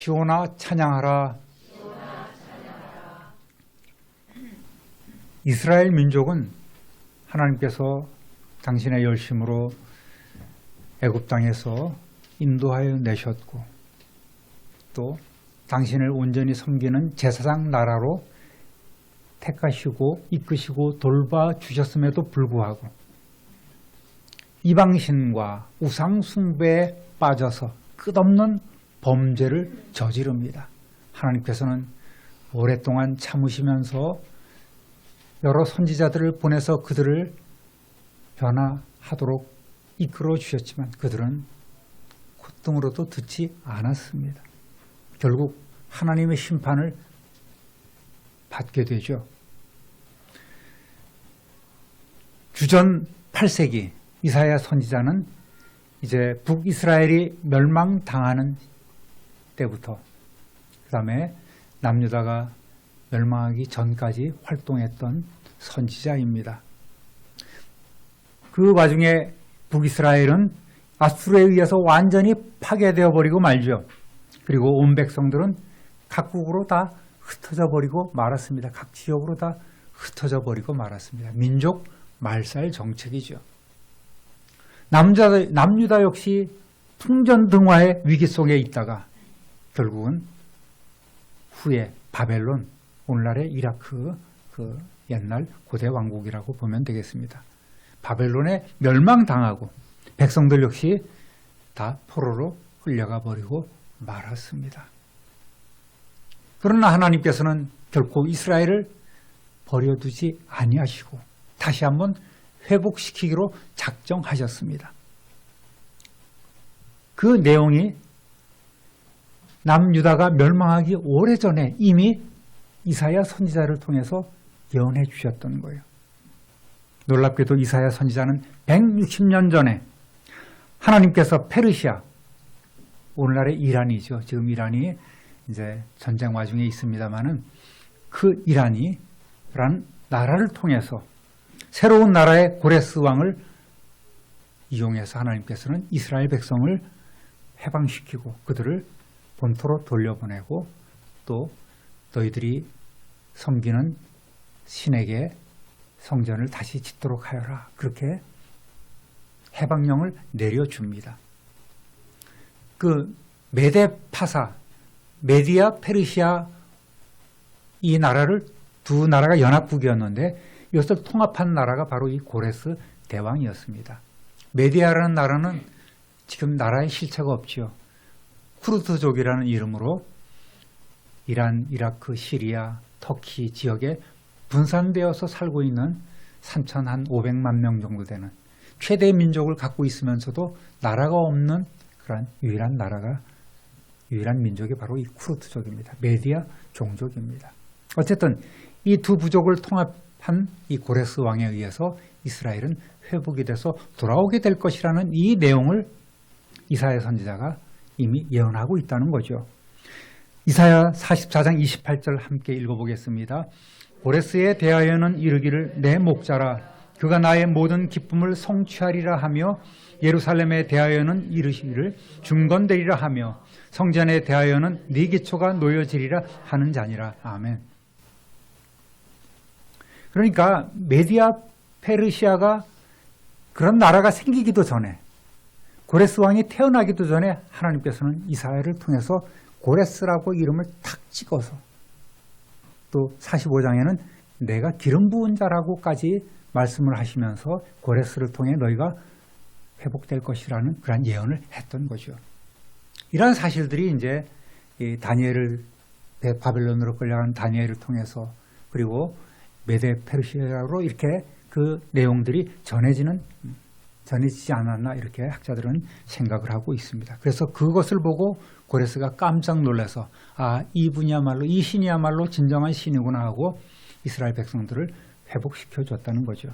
시온아 찬양하라. 이스라엘 민족은 하나님께서 당신의 열심으로 애굽 땅에서 인도하여 내셨고 또 당신을 온전히 섬기는 제사장 나라로 택하시고 이끄시고 돌봐주셨음에도 불구하고 이방신과 우상 숭배에 빠져서 끝없는 범죄를 저지릅니다. 하나님께서는 오랫동안 참으시면서 여러 선지자들을 보내서 그들을 변화하도록 이끌어 주셨지만 그들은 콧등으로도 듣지 않았습니다. 결국 하나님의 심판을 받게 되죠. 주전 8세기 이사야 선지자는 이제 북이스라엘이 멸망당하는 때부터 그 다음에 남유다가 멸망하기 전까지 활동했던 선지자입니다. 그 와중에 북이스라엘은 아수르에 의해서 완전히 파괴되어 버리고 말죠. 그리고 온 백성들은 각국으로 다 흩어져 버리고 말았습니다. 각 지역으로 다 흩어져 버리고 말았습니다. 민족 말살 정책이죠. 남유다 역시 풍전등화의 위기 속에 있다가 결국은 후에 바벨론, 오늘날의 이라크 그 옛날 고대 왕국이라고 보면 되겠습니다. 바벨론에 멸망당하고 백성들 역시 다 포로로 흘려가 버리고 말았습니다. 그러나 하나님께서는 결코 이스라엘을 버려두지 아니하시고 다시 한번 회복시키기로 작정하셨습니다. 그 내용이 남유다가 멸망하기 오래전에 이미 이사야 선지자를 통해서 예언해 주셨던 거예요. 놀랍게도 이사야 선지자는 160년 전에 하나님께서 페르시아, 오늘날의 이란이죠. 지금 이란이 이제 전쟁 와중에 있습니다만은 그 이란이란 나라를 통해서 새로운 나라의 고레스 왕을 이용해서 하나님께서는 이스라엘 백성을 해방시키고 그들을 본토로 돌려보내고 또 너희들이 섬기는 신에게 성전을 다시 짓도록 하여라. 그렇게 해방령을 내려줍니다. 그 메데파사, 메디아, 페르시아 이 나라를 두 나라가 연합국이었는데 이것을 통합한 나라가 바로 이 고레스 대왕이었습니다. 메디아라는 나라는 지금 나라의 실체가 없지요. 쿠르드족이라는 이름으로 이란, 이라크, 시리아, 터키 지역에 분산되어서 살고 있는 3,500만 명 정도 되는 최대 민족을 갖고 있으면서도 나라가 없는 그런 유일한 민족이 바로 이 쿠르드족입니다. 메디아 종족입니다. 어쨌든 이 두 부족을 통합한 이 고레스 왕에 의해서 이스라엘은 회복이 돼서 돌아오게 될 것이라는 이 내용을 이사야 선지자가 이미 예언하고 있다는 거죠. 이사야 44장 28절 함께 읽어보겠습니다. 고레스에 대하여는 이르기를 내 목자라 그가 나의 모든 기쁨을 성취하리라 하며 예루살렘에 대하여는 이르시기를 중건되리라 하며 성전에 대하여는 네 기초가 놓여지리라 하는 자니라. 아멘. 그러니까 메디아 페르시아가 그런 나라가 생기기도 전에 고레스 왕이 태어나기도 전에 하나님께서는 이사야를 통해서 고레스라고 이름을 탁 찍어서 또 45장에는 내가 기름 부은 자라고까지 말씀을 하시면서 고레스를 통해 너희가 회복될 것이라는 그런 예언을 했던 거죠. 이러한 사실들이 이제 다니엘을 바벨론으로 끌려간 다니엘을 통해서 그리고 메데 페르시아로 이렇게 그 내용들이 전해지지 않았나 이렇게 학자들은 생각을 하고 있습니다. 그래서 그것을 보고 고레스가 깜짝 놀라서 이분이야말로 이 신이야말로 진정한 신이구나 하고 이스라엘 백성들을 회복시켜 줬다는 거죠.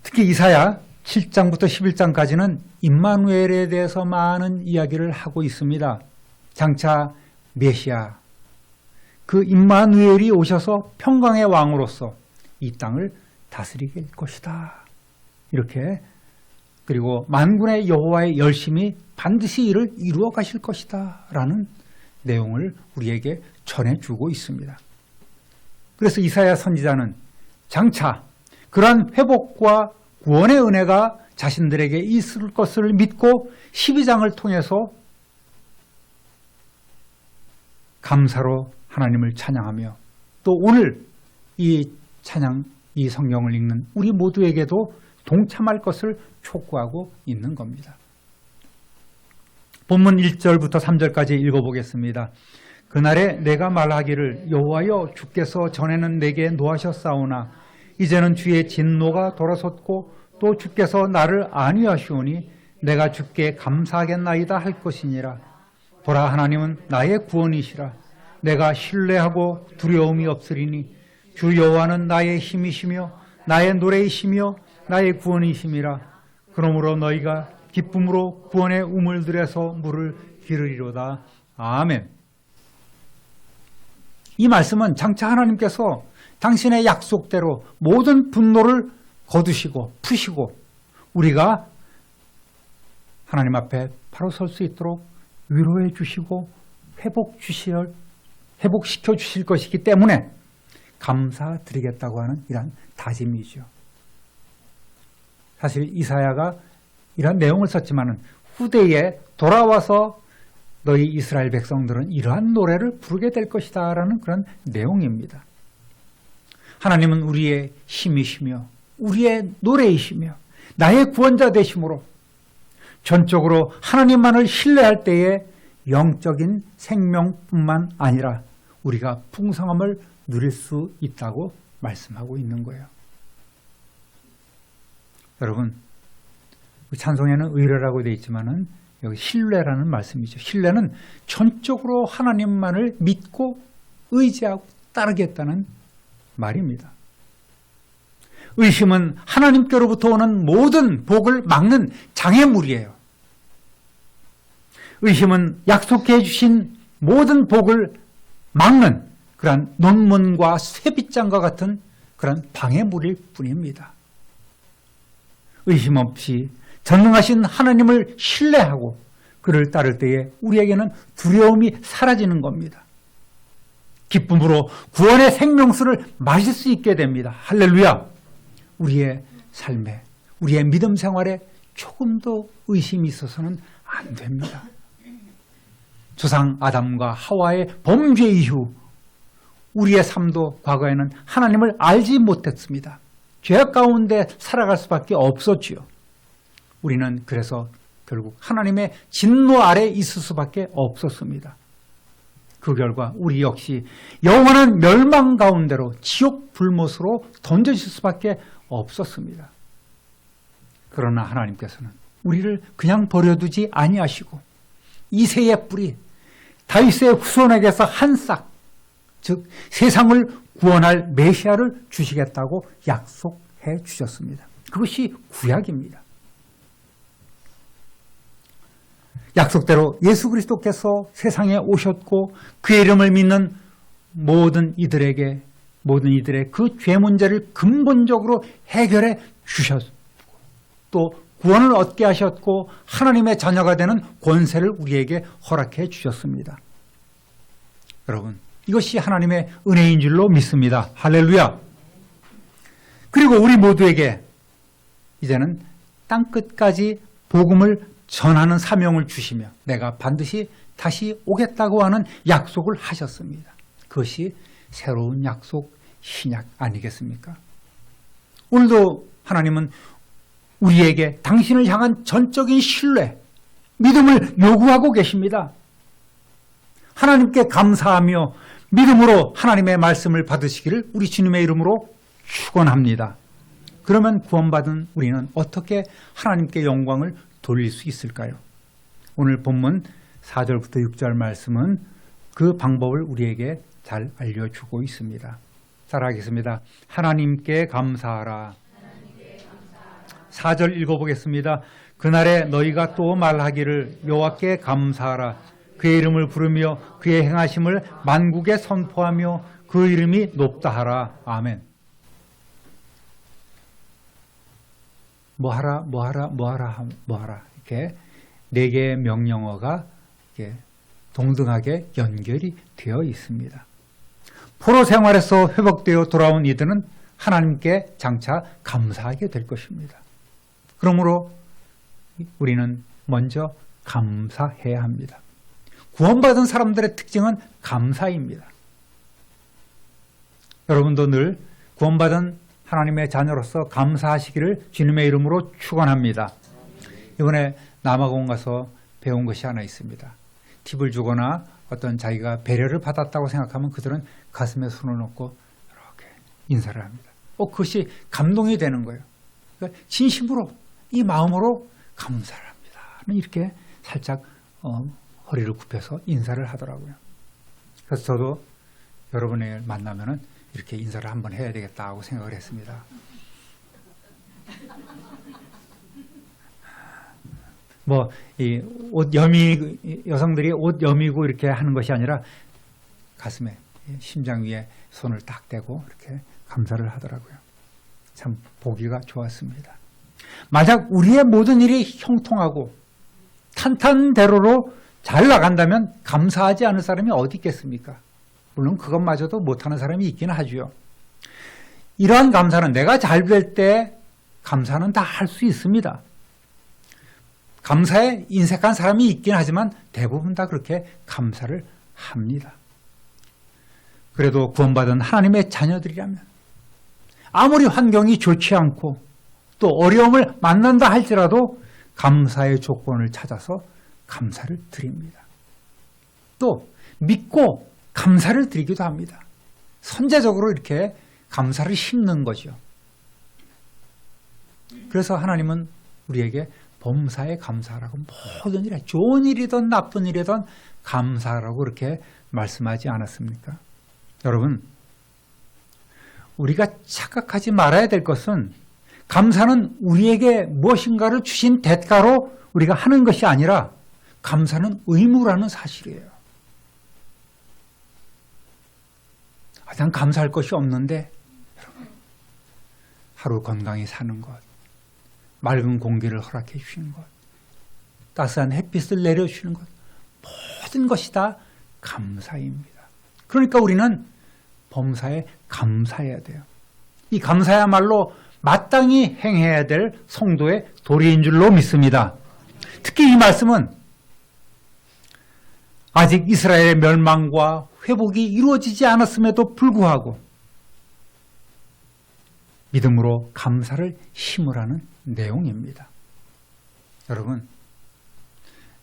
특히 이사야 7장부터 11장까지는 임마누엘에 대해서 많은 이야기를 하고 있습니다. 장차 메시아, 그 임마누엘이 오셔서 평강의 왕으로서 이 땅을 다스리게 될 것이다. 이렇게 그리고 만군의 여호와의 열심히 반드시 이를 이루어 가실 것이다 라는 내용을 우리에게 전해주고 있습니다. 그래서 이사야 선지자는 장차 그러한 회복과 구원의 은혜가 자신들에게 있을 것을 믿고 12장을 통해서 감사로 하나님을 찬양하며 또 오늘 이 찬양, 이 성경을 읽는 우리 모두에게도 동참할 것을 촉구하고 있는 겁니다. 본문 1절부터 3절까지 읽어보겠습니다. 그날에 내가 말하기를 여호와여 주께서 전에는 내게 노하셨사오나 이제는 주의 진노가 돌아섰고 또 주께서 나를 안위하시오니 내가 주께 감사하겠나이다 할 것이니라. 보라 하나님은 나의 구원이시라. 내가 신뢰하고 두려움이 없으리니 주 여호와는 나의 힘이시며 나의 노래이시며 나의 구원이심이라. 그러므로 너희가 기쁨으로 구원의 우물들에서 물을 기르리로다. 아멘. 이 말씀은 장차 하나님께서 당신의 약속대로 모든 분노를 거두시고 푸시고 우리가 하나님 앞에 바로 설 수 있도록 위로해 주시고 회복시켜 주실 것이기 때문에 감사드리겠다고 하는 이런 다짐이죠. 사실 이사야가 이런 내용을 썼지만 후대에 돌아와서 너희 이스라엘 백성들은 이러한 노래를 부르게 될 것이다 라는 그런 내용입니다. 하나님은 우리의 힘이시며 우리의 노래이시며 나의 구원자 되심으로 전적으로 하나님만을 신뢰할 때에 영적인 생명뿐만 아니라 우리가 풍성함을 누릴 수 있다고 말씀하고 있는 거예요. 여러분, 찬송에는 의뢰라고 되어 있지만은 여기 신뢰라는 말씀이죠. 신뢰는 전적으로 하나님만을 믿고 의지하고 따르겠다는 말입니다. 의심은 하나님께로부터 오는 모든 복을 막는 장애물이에요. 의심은 약속해 주신 모든 복을 막는 그러한 논문과 쇠빗장과 같은 그런 방해물일 뿐입니다. 의심 없이 전능하신 하나님을 신뢰하고 그를 따를 때에 우리에게는 두려움이 사라지는 겁니다. 기쁨으로 구원의 생명수를 마실 수 있게 됩니다. 할렐루야! 우리의 삶에, 우리의 믿음 생활에 조금도 의심이 있어서는 안 됩니다. 조상 아담과 하와의 범죄 이후 우리의 삶도 과거에는 하나님을 알지 못했습니다. 죄악 가운데 살아갈 수밖에 없었지요. 우리는 그래서 결국 하나님의 진노 아래 있을 수밖에 없었습니다. 그 결과 우리 역시 영원한 멸망 가운데로 지옥 불못으로 던져질 수밖에 없었습니다. 그러나 하나님께서는 우리를 그냥 버려두지 아니하시고 이새의 뿌리 다윗의 후손에게서 한 싹, 즉 세상을 구원할 메시아를 주시겠다고 약속해 주셨습니다. 그것이 구약입니다. 약속대로 예수 그리스도께서 세상에 오셨고 그의 이름을 믿는 모든 이들의 그 죄 문제를 근본적으로 해결해 주셨고 또 구원을 얻게 하셨고 하나님의 자녀가 되는 권세를 우리에게 허락해 주셨습니다. 여러분, 이것이 하나님의 은혜인 줄로 믿습니다. 할렐루야! 그리고 우리 모두에게 이제는 땅끝까지 복음을 전하는 사명을 주시며 내가 반드시 다시 오겠다고 하는 약속을 하셨습니다. 그것이 새로운 약속, 신약 아니겠습니까? 오늘도 하나님은 우리에게 당신을 향한 전적인 신뢰, 믿음을 요구하고 계십니다. 하나님께 감사하며 믿음으로 하나님의 말씀을 받으시기를 우리 주님의 이름으로 축원합니다. 그러면 구원받은 우리는 어떻게 하나님께 영광을 돌릴 수 있을까요? 오늘 본문 4절부터 6절 말씀은 그 방법을 우리에게 잘 알려주고 있습니다. 따라하겠습니다. 하나님께 감사하라. 4절 읽어보겠습니다. 그날에 너희가 또 말하기를 여호와께 감사하라. 그의 이름을 부르며 그의 행하심을 만국에 선포하며 그 이름이 높다 하라. 아멘. 뭐하라, 뭐하라, 뭐하라, 뭐하라. 이렇게 4개의 명령어가 이렇게 동등하게 연결이 되어 있습니다. 포로 생활에서 회복되어 돌아온 이들은 하나님께 장차 감사하게 될 것입니다. 그러므로 우리는 먼저 감사해야 합니다. 구원받은 사람들의 특징은 감사입니다. 여러분도 늘 구원받은 하나님의 자녀로서 감사하시기를 주님의 이름으로 축원합니다. 이번에 남아공 가서 배운 것이 하나 있습니다. 팁을 주거나 어떤 자기가 배려를 받았다고 생각하면 그들은 가슴에 손을 얹고 이렇게 인사를 합니다. 그것이 감동이 되는 거예요. 그러니까 진심으로 이 마음으로 감사를 합니다. 이렇게 살짝 허리를 굽혀서 인사를 하더라고요. 그래서 저도 여러분을 만나면은 이렇게 인사를 한번 해야 되겠다고 생각을 했습니다. 이 옷 여성들이 옷 여미고 이렇게 하는 것이 아니라 가슴에, 심장 위에 손을 딱 대고 이렇게 감사를 하더라고요. 참 보기가 좋았습니다. 만약 우리의 모든 일이 형통하고 탄탄대로로 잘 나간다면 감사하지 않을 사람이 어디 있겠습니까? 물론 그것마저도 못하는 사람이 있기는 하죠. 이러한 감사는 내가 잘 될 때 감사는 다 할 수 있습니다. 감사에 인색한 사람이 있긴 하지만 대부분 다 그렇게 감사를 합니다. 그래도 구원받은 하나님의 자녀들이라면 아무리 환경이 좋지 않고 또 어려움을 만난다 할지라도 감사의 조건을 찾아서 감사를 드립니다. 또 믿고 감사를 드리기도 합니다. 선제적으로 이렇게 감사를 심는 거죠. 그래서 하나님은 우리에게 범사에 감사하라고, 모든 일에 좋은 일이든 나쁜 일이든 감사하라고 그렇게 말씀하지 않았습니까? 여러분, 우리가 착각하지 말아야 될 것은 감사는 우리에게 무엇인가를 주신 대가로 우리가 하는 것이 아니라 감사는 의무라는 사실이에요. 난 감사할 것이 없는데, 하루 건강히 사는 것, 맑은 공기를 허락해 주시는 것, 따스한 햇빛을 내려주시는 것, 모든 것이 다 감사입니다. 그러니까 우리는 범사에 감사해야 돼요. 이 감사야말로 마땅히 행해야 될 성도의 도리인 줄로 믿습니다. 특히 이 말씀은 아직 이스라엘의 멸망과 회복이 이루어지지 않았음에도 불구하고 믿음으로 감사를 심으라는 내용입니다. 여러분,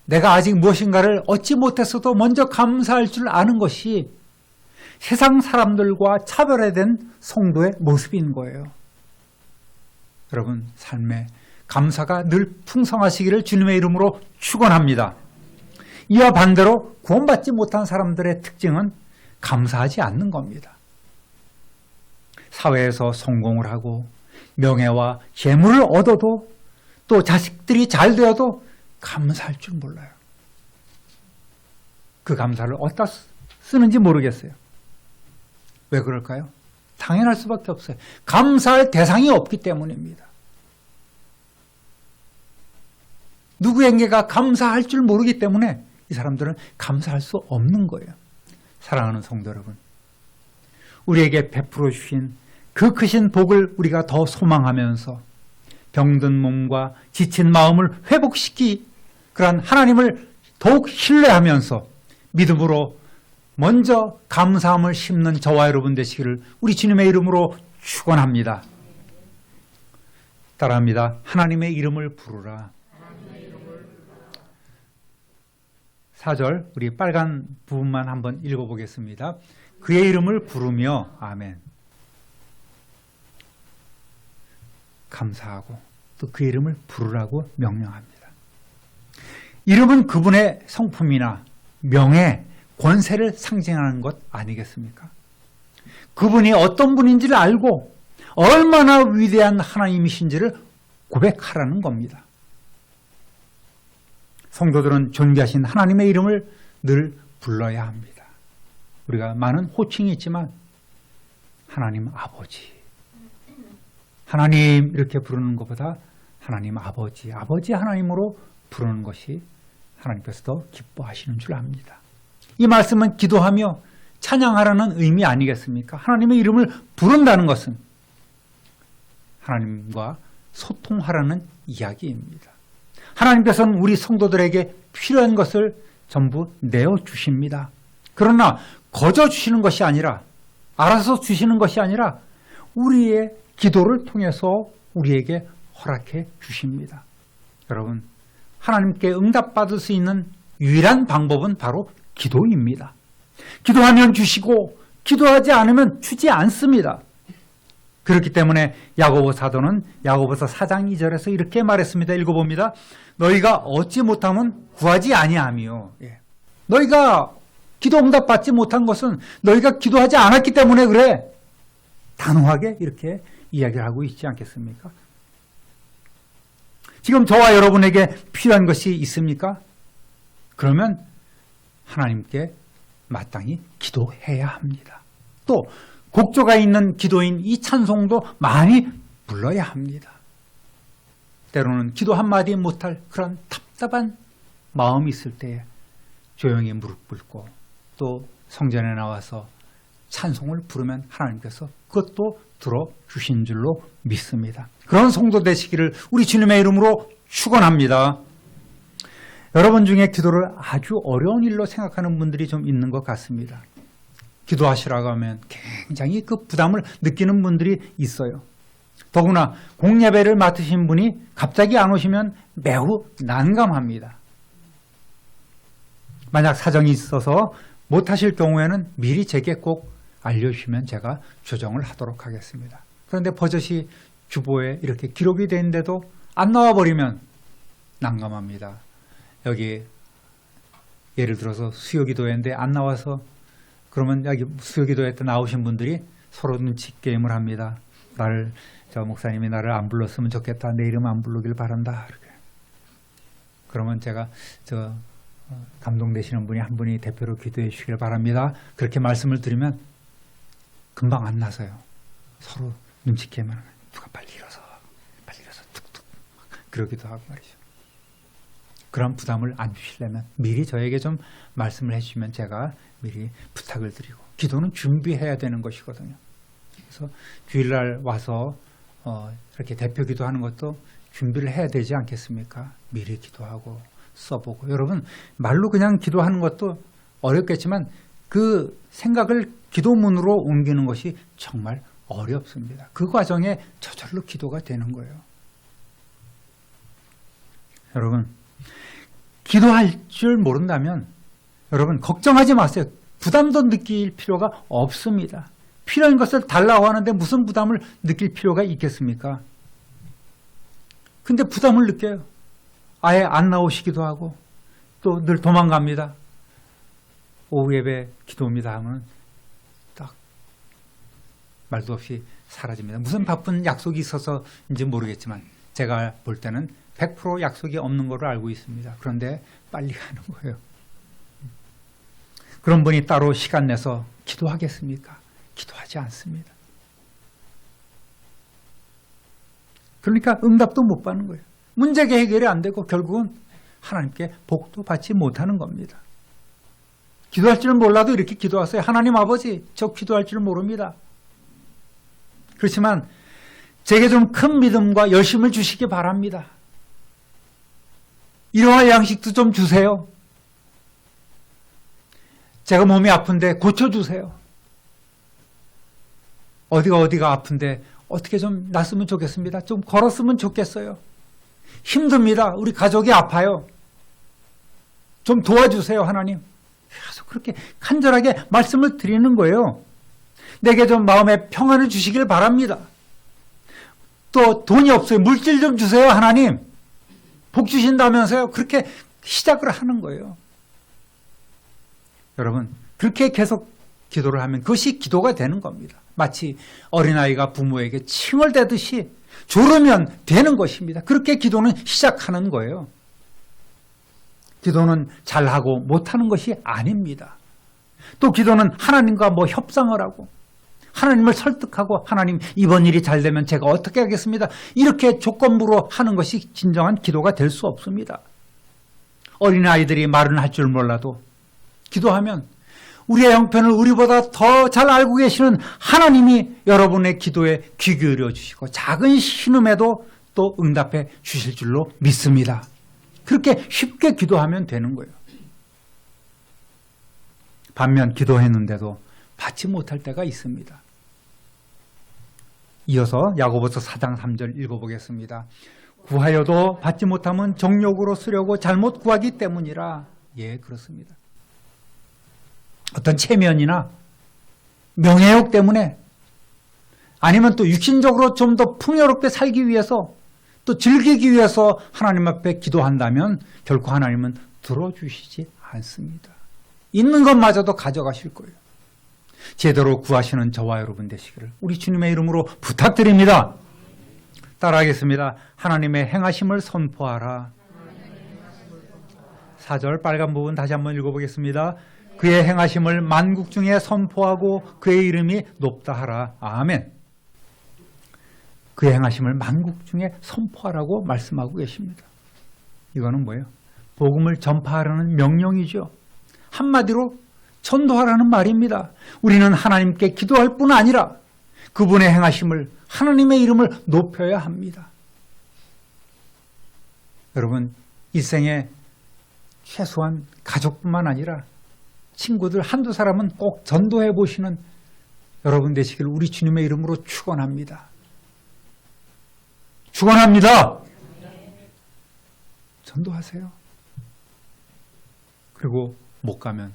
내가 아직 무엇인가를 얻지 못했어도 먼저 감사할 줄 아는 것이 세상 사람들과 차별화된 성도의 모습인 거예요. 여러분, 삶에 감사가 늘 풍성하시기를 주님의 이름으로 축원합니다. 이와 반대로 구원받지 못한 사람들의 특징은 감사하지 않는 겁니다. 사회에서 성공을 하고 명예와 재물을 얻어도 또 자식들이 잘 되어도 감사할 줄 몰라요. 그 감사를 어디다 쓰는지 모르겠어요. 왜 그럴까요? 당연할 수밖에 없어요. 감사할 대상이 없기 때문입니다. 누구에게가 감사할 줄 모르기 때문에 이 사람들은 감사할 수 없는 거예요. 사랑하는 성도 여러분, 우리에게 베풀어 주신 그 크신 복을 우리가 더 소망하면서 병든 몸과 지친 마음을 회복시키 그러한 하나님을 더욱 신뢰하면서 믿음으로 먼저 감사함을 심는 저와 여러분 되시기를 우리 주님의 이름으로 축원합니다. 따라합니다. 하나님의 이름을 부르라. 4절 우리 빨간 부분만 한번 읽어보겠습니다. 그의 이름을 부르며 아멘. 감사하고 또 그 이름을 부르라고 명령합니다. 이름은 그분의 성품이나 명예, 권세를 상징하는 것 아니겠습니까? 그분이 어떤 분인지를 알고 얼마나 위대한 하나님이신지를 고백하라는 겁니다. 성도들은 존귀하신 하나님의 이름을 늘 불러야 합니다. 우리가 많은 호칭이 있지만 하나님 아버지, 하나님 이렇게 부르는 것보다 하나님 아버지, 아버지 하나님으로 부르는 것이 하나님께서 더 기뻐하시는 줄 압니다. 이 말씀은 기도하며 찬양하라는 의미 아니겠습니까? 하나님의 이름을 부른다는 것은 하나님과 소통하라는 이야기입니다. 하나님께서는 우리 성도들에게 필요한 것을 전부 내어주십니다. 그러나 거저 주시는 것이 아니라, 알아서 주시는 것이 아니라 우리의 기도를 통해서 우리에게 허락해 주십니다. 여러분, 하나님께 응답받을 수 있는 유일한 방법은 바로 기도입니다. 기도하면 주시고 기도하지 않으면 주지 않습니다. 그렇기 때문에 야고보 사도는 야고보서 4장 2절에서 이렇게 말했습니다. 읽어봅니다. 너희가 얻지 못하면 구하지 아니하며. 너희가 기도 응답받지 못한 것은 너희가 기도하지 않았기 때문에 그래. 단호하게 이렇게 이야기를 하고 있지 않겠습니까? 지금 저와 여러분에게 필요한 것이 있습니까? 그러면 하나님께 마땅히 기도해야 합니다. 또 곡조가 있는 기도인 이 찬송도 많이 불러야 합니다. 때로는 기도 한마디 못할 그런 답답한 마음이 있을 때에 조용히 무릎 꿇고 또 성전에 나와서 찬송을 부르면 하나님께서 그것도 들어주신 줄로 믿습니다. 그런 성도 되시기를 우리 주님의 이름으로 축원합니다. 여러분 중에 기도를 아주 어려운 일로 생각하는 분들이 좀 있는 것 같습니다. 기도하시라고 하면 굉장히 그 부담을 느끼는 분들이 있어요. 더구나 공예배를 맡으신 분이 갑자기 안 오시면 매우 난감합니다. 만약 사정이 있어서 못하실 경우에는 미리 제게 꼭 알려주시면 제가 조정을 하도록 하겠습니다. 그런데 버젓이 주보에 이렇게 기록이 되는데도 안 나와버리면 난감합니다. 여기 예를 들어서 수요기도회인데 안 나와서 그러면 여기 수요기도회 때 나오신 분들이 서로 눈치 게임을 합니다. 저 목사님이 나를 안 불렀으면 좋겠다. 내 이름 안 부르길 바란다. 이렇게. 그러면 제가 감동되시는 분이 한 분이 대표로 기도해 주시길 바랍니다. 그렇게 말씀을 드리면 금방 안 나서요. 서로 눈치 게임을 하면 누가 빨리 일어서 툭툭 그러기도 하고 말이죠. 그런 부담을 안 주시려면 미리 저에게 좀 말씀을 해주시면 제가 미리 부탁을 드리고, 기도는 준비해야 되는 것이거든요. 그래서 주일날 와서 이렇게 대표 기도하는 것도 준비를 해야 되지 않겠습니까? 미리 기도하고 써보고. 여러분, 말로 그냥 기도하는 것도 어렵겠지만 그 생각을 기도문으로 옮기는 것이 정말 어렵습니다. 그 과정에 저절로 기도가 되는 거예요. 여러분, 기도할 줄 모른다면 여러분 걱정하지 마세요. 부담도 느낄 필요가 없습니다. 필요한 것을 달라고 하는데 무슨 부담을 느낄 필요가 있겠습니까? 근데 부담을 느껴요. 아예 안 나오시기도 하고 또 늘 도망갑니다. 오후 예배 기도입니다 하면 딱 말도 없이 사라집니다. 무슨 바쁜 약속이 있어서인지 모르겠지만 제가 볼 때는 100% 약속이 없는 걸로 알고 있습니다. 그런데 빨리 가는 거예요. 그런 분이 따로 시간 내서 기도하겠습니까? 기도하지 않습니다. 그러니까 응답도 못 받는 거예요. 문제가 해결이 안 되고 결국은 하나님께 복도 받지 못하는 겁니다. 기도할 줄은 몰라도 이렇게 기도하세요. 하나님 아버지, 저 기도할 줄 모릅니다. 그렇지만 제게 좀 큰 믿음과 열심을 주시기 바랍니다. 일용할 양식도 좀 주세요. 제가 몸이 아픈데 고쳐주세요. 어디가 아픈데 어떻게 좀 낫으면 좋겠습니다. 좀 걸었으면 좋겠어요. 힘듭니다. 우리 가족이 아파요. 좀 도와주세요, 하나님. 계속 그렇게 간절하게 말씀을 드리는 거예요. 내게 좀 마음의 평안을 주시길 바랍니다. 또 돈이 없어요. 물질 좀 주세요, 하나님. 복 주신다면서요. 그렇게 시작을 하는 거예요. 여러분, 그렇게 계속 기도를 하면 그것이 기도가 되는 겁니다. 마치 어린아이가 부모에게 칭얼대듯이 조르면 되는 것입니다. 그렇게 기도는 시작하는 거예요. 기도는 잘하고 못하는 것이 아닙니다. 또 기도는 하나님과 협상을 하고 하나님을 설득하고 하나님 이번 일이 잘 되면 제가 어떻게 하겠습니다. 이렇게 조건부로 하는 것이 진정한 기도가 될 수 없습니다. 어린아이들이 말은 할 줄 몰라도 기도하면 우리의 형편을 우리보다 더 잘 알고 계시는 하나님이 여러분의 기도에 귀 기울여 주시고 작은 신음에도 또 응답해 주실 줄로 믿습니다. 그렇게 쉽게 기도하면 되는 거예요. 반면 기도했는데도 받지 못할 때가 있습니다. 이어서 야고보서 4장 3절 읽어보겠습니다. 구하여도 받지 못하면 정욕으로 쓰려고 잘못 구하기 때문이라. 예, 그렇습니다. 어떤 체면이나 명예욕 때문에 아니면 또 육신적으로 좀 더 풍요롭게 살기 위해서 또 즐기기 위해서 하나님 앞에 기도한다면 결코 하나님은 들어주시지 않습니다. 있는 것마저도 가져가실 거예요. 제대로 구하시는 저와 여러분 되시기를 우리 주님의 이름으로 부탁드립니다. 따라하겠습니다. 하나님의 행하심을 선포하라. 4절 빨간 부분 다시 한번 읽어보겠습니다. 그의 행하심을 만국 중에 선포하고 그의 이름이 높다 하라. 아멘. 그의 행하심을 만국 중에 선포하라고 말씀하고 계십니다. 이거는 뭐예요? 복음을 전파하라는 명령이죠. 한마디로 전도하라는 말입니다. 우리는 하나님께 기도할 뿐 아니라 그분의 행하심을 하나님의 이름을 높여야 합니다. 여러분, 일생에 최소한 가족뿐만 아니라 친구들 한두 사람은 꼭 전도해 보시는 여러분 되시길 우리 주님의 이름으로 축원합니다. 축원합니다. 전도하세요. 그리고 못 가면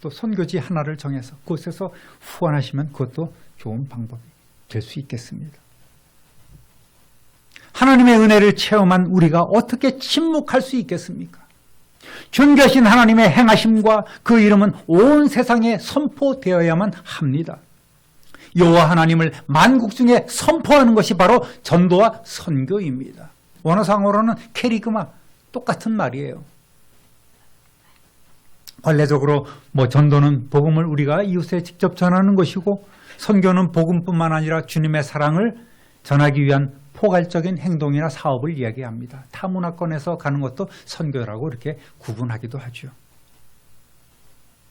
또 선교지 하나를 정해서 그곳에서 후원하시면 그것도 좋은 방법이 될 수 있겠습니다. 하나님의 은혜를 체험한 우리가 어떻게 침묵할 수 있겠습니까? 존귀하신 하나님의 행하심과 그 이름은 온 세상에 선포되어야만 합니다. 여호와 하나님을 만국 중에 선포하는 것이 바로 전도와 선교입니다. 원어상으로는 캐리그마 똑같은 말이에요. 관례적으로 전도는 복음을 우리가 이웃에 직접 전하는 것이고 선교는 복음뿐만 아니라 주님의 사랑을 전하기 위한 포괄적인 행동이나 사업을 이야기합니다. 타 문화권에서 가는 것도 선교라고 이렇게 구분하기도 하죠.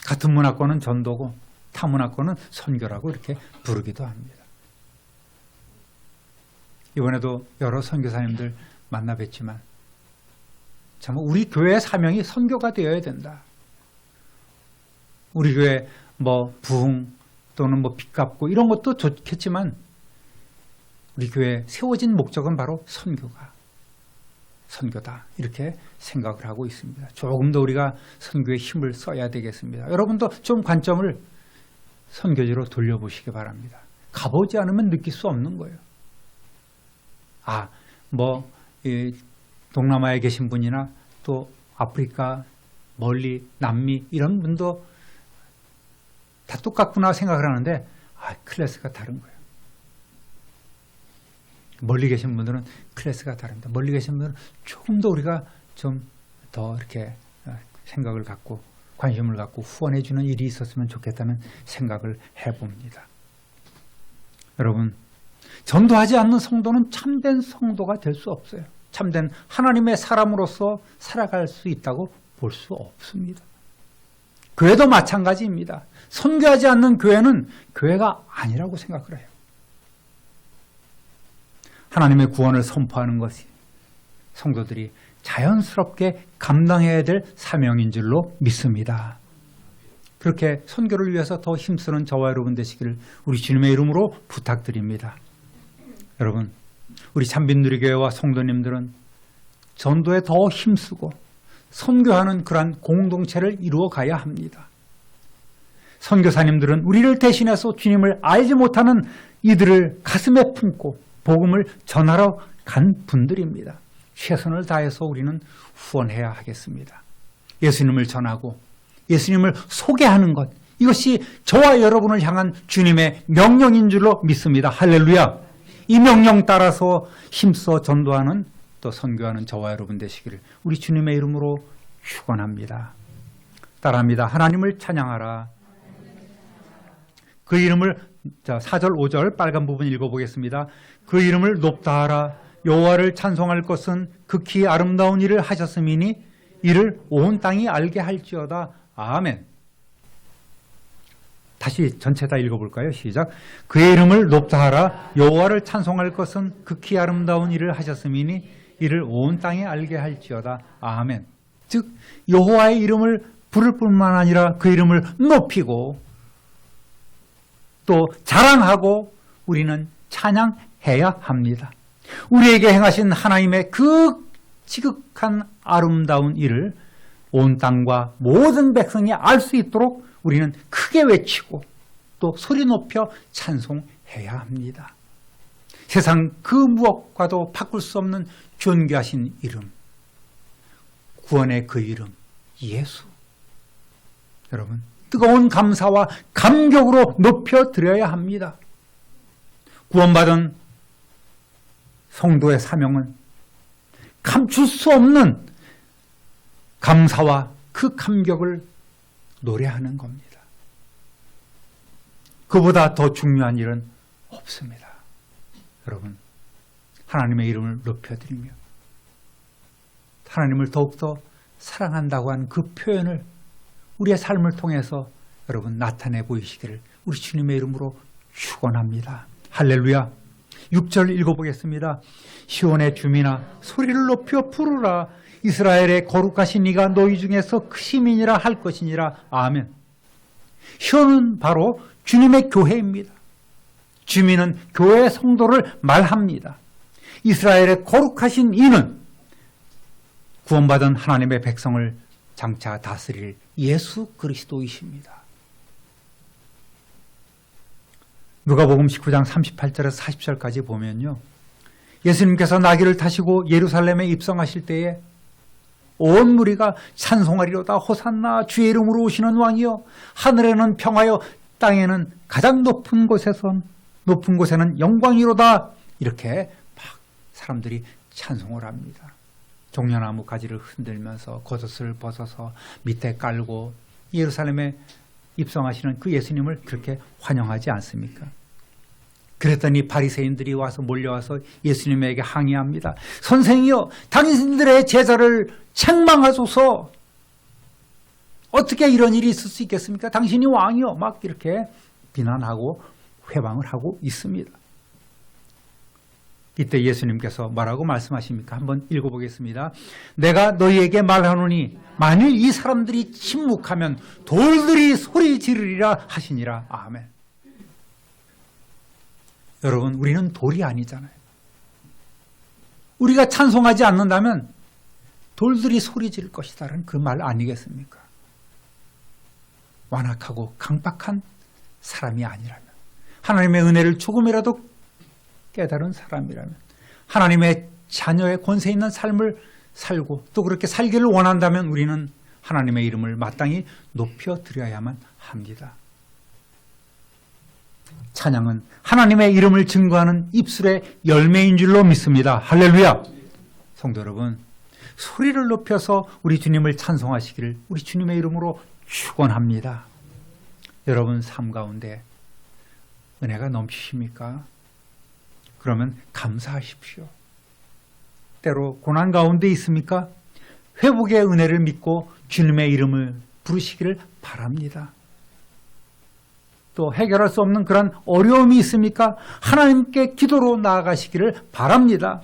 같은 문화권은 전도고 타 문화권은 선교라고 이렇게 부르기도 합니다. 이번에도 여러 선교사님들 만나 뵀지만 참 우리 교회의 사명이 선교가 되어야 된다. 우리 교회 부흥 또는 빚 갚고 이런 것도 좋겠지만 우리 교회에 세워진 목적은 바로 선교다. 이렇게 생각을 하고 있습니다. 조금 더 우리가 선교에 힘을 써야 되겠습니다. 여러분도 좀 관점을 선교지로 돌려보시기 바랍니다. 가보지 않으면 느낄 수 없는 거예요. 동남아에 계신 분이나 또 아프리카, 멀리, 남미 이런 분도 다 똑같구나 생각을 하는데 클래스가 다른 거예요. 멀리 계신 분들은 클래스가 다릅니다. 멀리 계신 분들은 조금 더 우리가 좀 더 이렇게 생각을 갖고 관심을 갖고 후원해 주는 일이 있었으면 좋겠다는 생각을 해봅니다. 여러분, 전도하지 않는 성도는 참된 성도가 될 수 없어요. 참된 하나님의 사람으로서 살아갈 수 있다고 볼 수 없습니다. 교회도 마찬가지입니다. 선교하지 않는 교회는 교회가 아니라고 생각을 해요. 하나님의 구원을 선포하는 것이 성도들이 자연스럽게 감당해야 될 사명인 줄로 믿습니다. 그렇게 선교를 위해서 더 힘쓰는 저와 여러분 되시기를 우리 주님의 이름으로 부탁드립니다. 여러분, 우리 참빈누리교회와 성도님들은 전도에 더 힘쓰고 선교하는 그러한 공동체를 이루어 가야 합니다. 선교사님들은 우리를 대신해서 주님을 알지 못하는 이들을 가슴에 품고 복음을 전하러 간 분들입니다. 최선을 다해서 우리는 후원해야 하겠습니다. 예수님을 전하고 예수님을 소개하는 것, 이것이 저와 여러분을 향한 주님의 명령인 줄로 믿습니다. 할렐루야. 이 명령 따라서 힘써 전도하는 또 선교하는 저와 여러분 되시기를 우리 주님의 이름으로 축원합니다. 따라합니다. 하나님을 찬양하라. 그 이름을 자, 4절 5절 빨간 부분 읽어보겠습니다. 그 이름을 높다 하라. 여호와를 찬송할 것은 극히 아름다운 일을 하셨음이니 이를 온 땅이 알게 할지어다. 아멘. 다시 전체 다 읽어볼까요? 시작. 그의 이름을 높다 하라. 여호와를 찬송할 것은 극히 아름다운 일을 하셨음이니 이를 온 땅에 알게 할지어다. 아멘. 즉 여호와의 이름을 부를 뿐만 아니라 그 이름을 높이고 또 자랑하고 우리는 찬양해야 합니다. 우리에게 행하신 하나님의 그 지극한 아름다운 일을 온 땅과 모든 백성이 알 수 있도록 우리는 크게 외치고 또 소리 높여 찬송해야 합니다. 세상 그 무엇과도 바꿀 수 없는 존귀하신 이름, 구원의 그 이름 예수. 여러분, 뜨거운 감사와 감격으로 높여드려야 합니다. 구원받은 성도의 사명은 감출 수 없는 감사와 그 감격을 노래하는 겁니다. 그보다 더 중요한 일은 없습니다. 여러분, 하나님의 이름을 높여드리며 하나님을 더욱더 사랑한다고 하는 그 표현을 우리의 삶을 통해서 여러분 나타내 보이시기를 우리 주님의 이름으로 축원합니다. 할렐루야. 6절 읽어보겠습니다. 시온의 주민아 소리를 높여 부르라. 이스라엘의 거룩하신 이가 너희 중에서 크시민이라 할 것이니라. 아멘. 시온은 바로 주님의 교회입니다. 주민은 교회의 성도를 말합니다. 이스라엘의 거룩하신 이는 구원받은 하나님의 백성을 장차 다스릴 예수 그리스도이십니다. 누가복음 19장 38절에서 40절까지 보면요. 예수님께서 나귀를 타시고 예루살렘에 입성하실 때에 온 무리가 찬송하리로다. 호산나 주의 이름으로 오시는 왕이여. 하늘에는 평화여 땅에는 가장 높은 곳에는 영광이로다. 이렇게 막 사람들이 찬송을 합니다. 종려나무 가지를 흔들면서 겉옷을 벗어서 밑에 깔고 예루살렘에 입성하시는 그 예수님을 그렇게 환영하지 않습니까? 그랬더니 바리새인들이 와서 몰려와서 예수님에게 항의합니다. 선생이여, 당신들의 제자를 책망하소서. 어떻게 이런 일이 있을 수 있겠습니까? 당신이 왕이요. 막 이렇게 비난하고 회방을 하고 있습니다. 이때 예수님께서 뭐라고 말씀하십니까? 한번 읽어보겠습니다. 내가 너희에게 말하노니 만일 이 사람들이 침묵하면 돌들이 소리 지르리라 하시니라. 아멘. 여러분, 우리는 돌이 아니잖아요. 우리가 찬송하지 않는다면 돌들이 소리 지를 것이다라는 그 말 아니겠습니까? 완악하고 강박한 사람이 아니라면, 하나님의 은혜를 조금이라도 깨달은 사람이라면, 하나님의 자녀의 권세 있는 삶을 살고 또 그렇게 살기를 원한다면 우리는 하나님의 이름을 마땅히 높여드려야만 합니다. 찬양은 하나님의 이름을 증거하는 입술의 열매인 줄로 믿습니다. 할렐루야. 성도 여러분, 소리를 높여서 우리 주님을 찬송하시기를 우리 주님의 이름으로 축원합니다. 여러분 삶 가운데 은혜가 넘치십니까? 그러면 감사하십시오. 때로 고난 가운데 있습니까? 회복의 은혜를 믿고 주님의 이름을 부르시기를 바랍니다. 또 해결할 수 없는 그런 어려움이 있습니까? 하나님께 기도로 나아가시기를 바랍니다.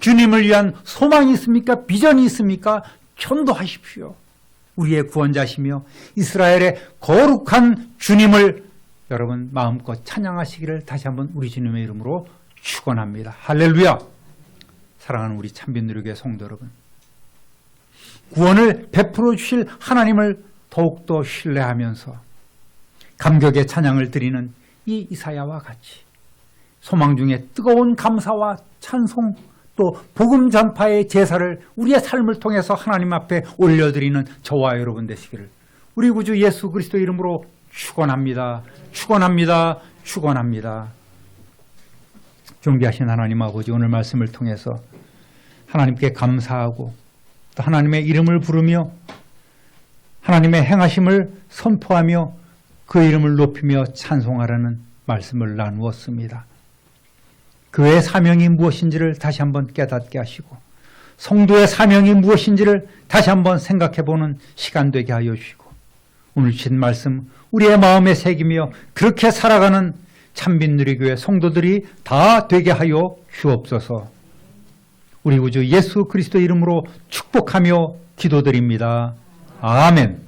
주님을 위한 소망이 있습니까? 비전이 있습니까? 전도하십시오. 우리의 구원자시며 이스라엘의 거룩한 주님을 여러분 마음껏 찬양하시기를 다시 한번 우리 주님의 이름으로 축원합니다. 할렐루야. 사랑하는 우리 참빈누리교회 성도 여러분, 구원을 베풀어 주실 하나님을 더욱더 신뢰하면서 감격의 찬양을 드리는 이 이사야와 같이 소망 중에 뜨거운 감사와 찬송 또 복음 전파의 제사를 우리의 삶을 통해서 하나님 앞에 올려드리는 저와 여러분 되시기를 우리 구주 예수 그리스도 이름으로 축원합니다. 축원합니다. 축원합니다. 존귀하신 하나님 아버지, 오늘 말씀을 통해서 하나님께 감사하고 또 하나님의 이름을 부르며 하나님의 행하심을 선포하며 그 이름을 높이며 찬송하라는 말씀을 나누었습니다. 교회의 사명이 무엇인지를 다시 한번 깨닫게 하시고 성도의 사명이 무엇인지를 다시 한번 생각해보는 시간 되게 하여 주시고 오늘 주신 말씀 우리의 마음에 새기며 그렇게 살아가는 참빛누리교회 성도들이 다 되게 하여 주옵소서. 우리 구주 예수 그리스도 이름으로 축복하며 기도드립니다. 아멘.